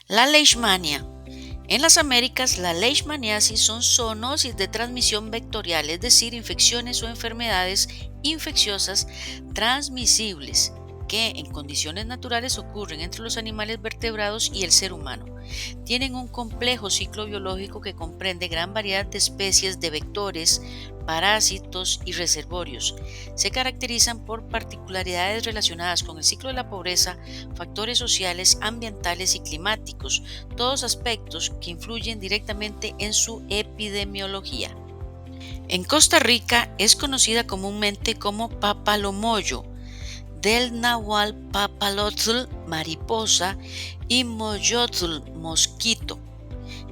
La leishmania. En las Américas, la leishmaniasis son zoonosis de transmisión vectorial, es decir, infecciones o enfermedades infecciosas transmisibles que en condiciones naturales ocurren entre los animales vertebrados y el ser humano. Tienen un complejo ciclo biológico que comprende gran variedad de especies de vectores, parásitos y reservorios. Se caracterizan por particularidades relacionadas con el ciclo de la pobreza, factores sociales, ambientales y climáticos, todos aspectos que influyen directamente en su epidemiología. En Costa Rica es conocida comúnmente como papalomoyo, del náhuatl papalotl, mariposa, y moyotl, mosquito.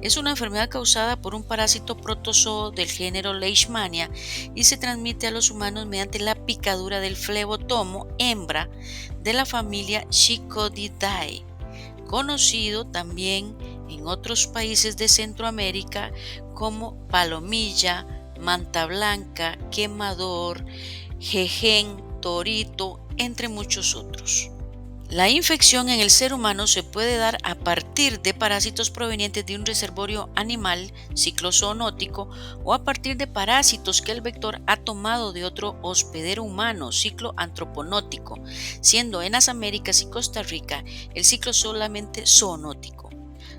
Es una enfermedad causada por un parásito protozoo del género Leishmania y se transmite a los humanos mediante la picadura del flebotomo hembra de la familia Chickodidae, conocido también en otros países de Centroamérica como palomilla, manta blanca, quemador, jején, torito, entre muchos otros. La infección en el ser humano se puede dar a partir de parásitos provenientes de un reservorio animal, ciclo zoonótico, o a partir de parásitos que el vector ha tomado de otro hospedero humano, ciclo antroponótico, siendo en las Américas y Costa Rica el ciclo solamente zoonótico.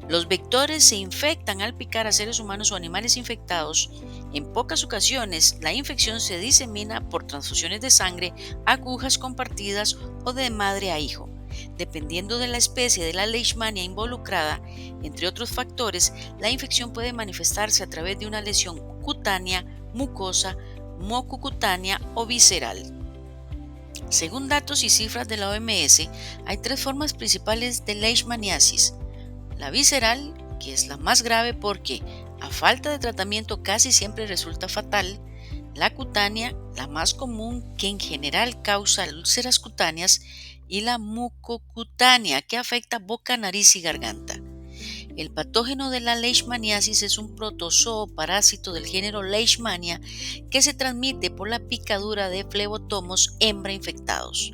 Los vectores se infectan al picar a seres humanos o animales infectados. En pocas ocasiones, la infección se disemina por transfusiones de sangre, agujas compartidas o de madre a hijo. Dependiendo de la especie de la leishmania involucrada, entre otros factores, la infección puede manifestarse a través de una lesión cutánea, mucosa, mucocutánea o visceral. Según datos y cifras de la OMS, hay tres formas principales de leishmaniasis. La visceral, que es la más grave porque a falta de tratamiento casi siempre resulta fatal. La cutánea, la más común, que en general causa úlceras cutáneas, y la mucocutánea, que afecta boca, nariz y garganta. El patógeno de la leishmaniasis es un protozoo parásito del género Leishmania que se transmite por la picadura de flebotomos hembra infectados.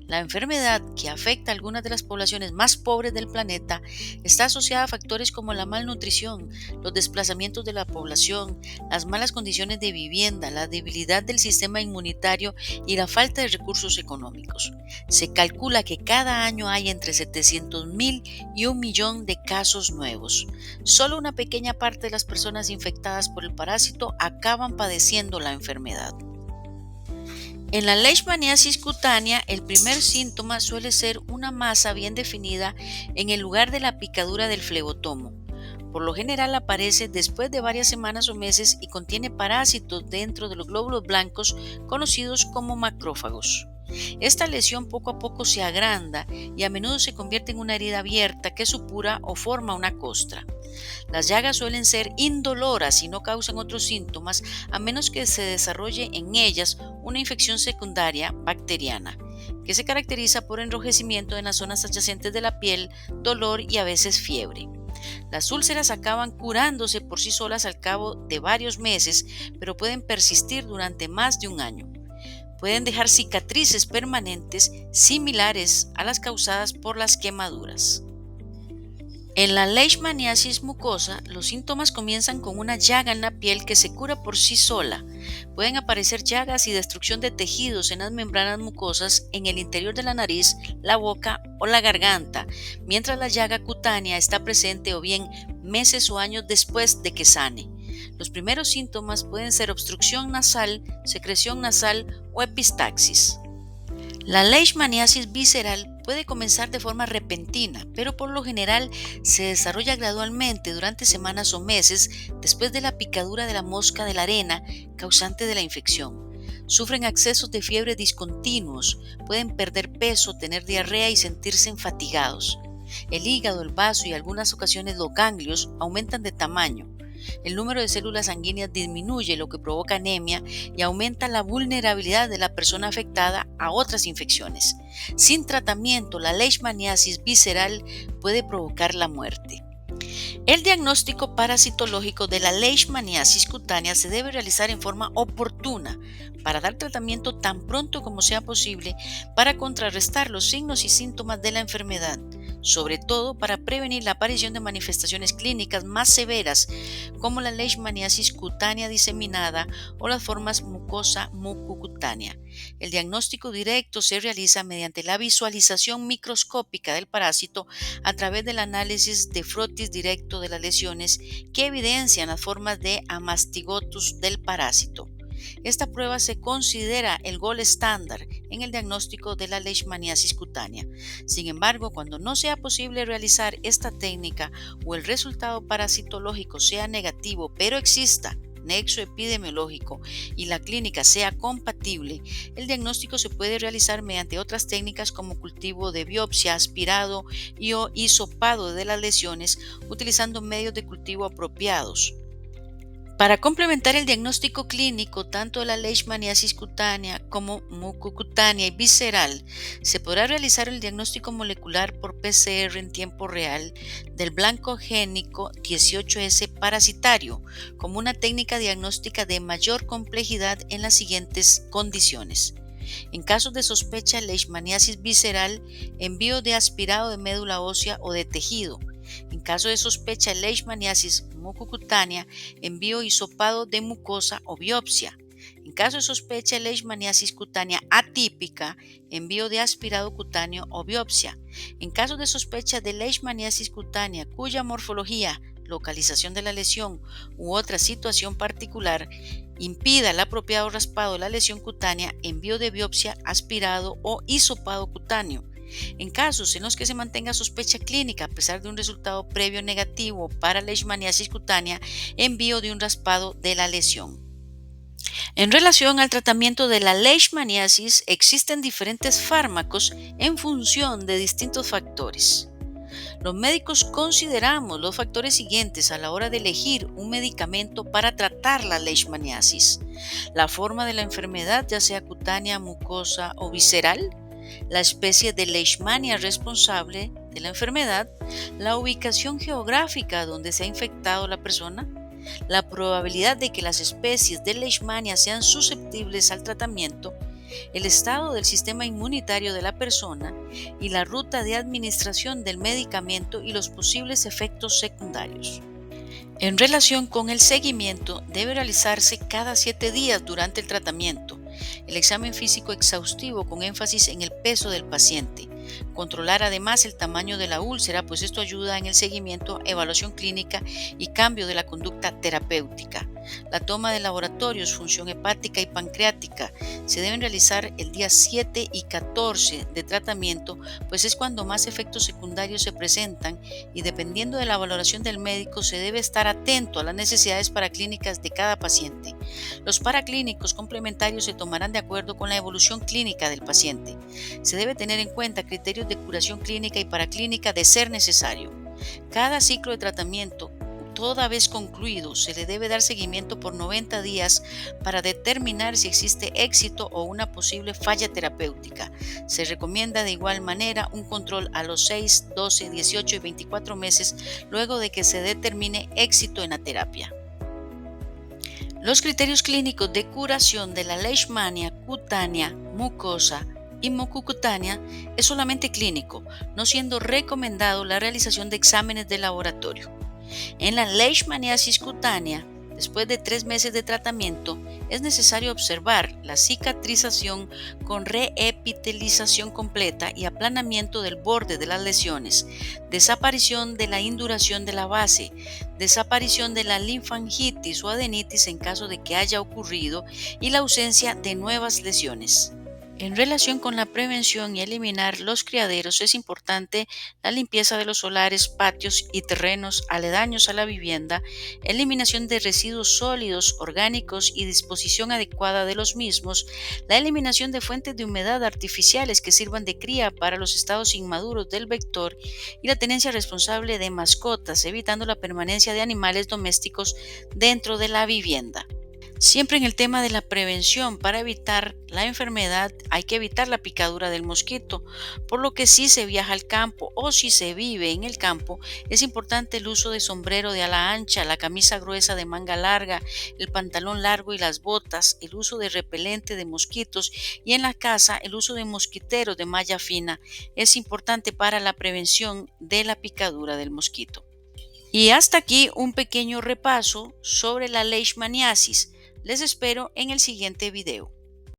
La enfermedad, que afecta a algunas de las poblaciones más pobres del planeta, está asociada a factores como la malnutrición, los desplazamientos de la población, las malas condiciones de vivienda, la debilidad del sistema inmunitario y la falta de recursos económicos. Se calcula que cada año hay entre 700,000 y 1 millón de casos nuevos. Solo una pequeña parte de las personas infectadas por el parásito acaban padeciendo la enfermedad. En la leishmaniasis cutánea, el primer síntoma suele ser una masa bien definida en el lugar de la picadura del flebotomo. Por lo general aparece después de varias semanas o meses y contiene parásitos dentro de los glóbulos blancos conocidos como macrófagos. Esta lesión poco a poco se agranda y a menudo se convierte en una herida abierta que supura o forma una costra. Las llagas suelen ser indoloras y no causan otros síntomas a menos que se desarrolle en ellas una infección secundaria bacteriana, que se caracteriza por enrojecimiento en las zonas adyacentes de la piel, dolor y a veces fiebre. Las úlceras acaban curándose por sí solas al cabo de varios meses, pero pueden persistir durante más de un año. Pueden dejar cicatrices permanentes similares a las causadas por las quemaduras. En la leishmaniasis mucosa, los síntomas comienzan con una llaga en la piel que se cura por sí sola. Pueden aparecer llagas y destrucción de tejidos en las membranas mucosas en el interior de la nariz, la boca o la garganta, mientras la llaga cutánea está presente o bien meses o años después de que sane. Los primeros síntomas pueden ser obstrucción nasal, secreción nasal o epistaxis. La leishmaniasis visceral puede comenzar de forma repentina, pero por lo general se desarrolla gradualmente durante semanas o meses después de la picadura de la mosca de la arena causante de la infección. Sufren accesos de fiebre discontinuos, pueden perder peso, tener diarrea y sentirse fatigados. El hígado, el vaso y en algunas ocasiones los ganglios aumentan de tamaño. El número de células sanguíneas disminuye, lo que provoca anemia y aumenta la vulnerabilidad de la persona afectada a otras infecciones. Sin tratamiento, la leishmaniasis visceral puede provocar la muerte. El diagnóstico parasitológico de la leishmaniasis cutánea se debe realizar en forma oportuna para dar tratamiento tan pronto como sea posible para contrarrestar los signos y síntomas de la enfermedad. sobre todo para prevenir la aparición de manifestaciones clínicas más severas como la leishmaniasis cutánea diseminada o las formas mucosa mucocutánea. El diagnóstico directo se realiza mediante la visualización microscópica del parásito a través del análisis de frotis directo de las lesiones que evidencian las formas de amastigotus del parásito. Esta prueba se considera el gold estándar en el diagnóstico de la leishmaniasis cutánea. Sin embargo, cuando no sea posible realizar esta técnica o el resultado parasitológico sea negativo, pero exista nexo epidemiológico y la clínica sea compatible, el diagnóstico se puede realizar mediante otras técnicas como cultivo de biopsia, aspirado y o hisopado de las lesiones utilizando medios de cultivo apropiados. Para complementar el diagnóstico clínico tanto de la leishmaniasis cutánea como mucocutánea y visceral, se podrá realizar el diagnóstico molecular por PCR en tiempo real del blanco génico 18S parasitario, como una técnica diagnóstica de mayor complejidad en las siguientes condiciones. En casos de sospecha de leishmaniasis visceral, envío de aspirado de médula ósea o de tejido. En caso de sospecha de leishmaniasis mucocutánea, envío hisopado de mucosa o biopsia. En caso de sospecha de leishmaniasis cutánea atípica, envío de aspirado cutáneo o biopsia. En caso de sospecha de leishmaniasis cutánea cuya morfología, localización de la lesión u otra situación particular impida el apropiado raspado de la lesión cutánea, envío de biopsia, aspirado o hisopado cutáneo. En casos en los que se mantenga sospecha clínica a pesar de un resultado previo negativo para leishmaniasis cutánea, envío de un raspado de la lesión. En relación al tratamiento de la leishmaniasis, existen diferentes fármacos en función de distintos factores. Los médicos consideramos los factores siguientes a la hora de elegir un medicamento para tratar la leishmaniasis: la forma de la enfermedad, ya sea cutánea, mucosa o visceral, la especie de leishmania responsable de la enfermedad, la ubicación geográfica donde se ha infectado la persona, la probabilidad de que las especies de leishmania sean susceptibles al tratamiento, el estado del sistema inmunitario de la persona y la ruta de administración del medicamento y los posibles efectos secundarios. En relación con el seguimiento, debe realizarse cada 7 días durante el tratamiento. El examen físico exhaustivo con énfasis en el peso del paciente. Controlar además el tamaño de la úlcera, pues esto ayuda en el seguimiento, evaluación clínica y cambio de la conducta terapéutica. La toma de laboratorios, función hepática y pancreática se deben realizar el día 7 y 14 de tratamiento, pues es cuando más efectos secundarios se presentan y dependiendo de la valoración del médico se debe estar atento a las necesidades paraclínicas de cada paciente. Los paraclínicos complementarios se tomarán de acuerdo con la evolución clínica del paciente. Se debe tener en cuenta criterios de curación clínica y paraclínica de ser necesario. Cada ciclo de tratamiento, toda vez concluido, se le debe dar seguimiento por 90 días para determinar si existe éxito o una posible falla terapéutica. Se recomienda de igual manera un control a los 6, 12, 18 y 24 meses luego de que se determine éxito en la terapia. Los criterios clínicos de curación de la leishmania cutánea, mucosa y mucocutánea es solamente clínico, no siendo recomendado la realización de exámenes de laboratorio. En la leishmaniasis cutánea, después de 3 meses de tratamiento, es necesario observar la cicatrización con reepitelización completa y aplanamiento del borde de las lesiones, desaparición de la induración de la base, desaparición de la linfangitis o adenitis en caso de que haya ocurrido y la ausencia de nuevas lesiones. En relación con la prevención y eliminar los criaderos, es importante la limpieza de los solares, patios y terrenos aledaños a la vivienda, eliminación de residuos sólidos, orgánicos y disposición adecuada de los mismos, la eliminación de fuentes de humedad artificiales que sirvan de cría para los estados inmaduros del vector y la tenencia responsable de mascotas, evitando la permanencia de animales domésticos dentro de la vivienda. Siempre en el tema de la prevención, para evitar la enfermedad, hay que evitar la picadura del mosquito, por lo que si se viaja al campo o si se vive en el campo, es importante el uso de sombrero de ala ancha, la camisa gruesa de manga larga, el pantalón largo y las botas, el uso de repelente de mosquitos y en la casa el uso de mosquiteros de malla fina es importante para la prevención de la picadura del mosquito. Y hasta aquí un pequeño repaso sobre la leishmaniasis. Les espero en el siguiente video.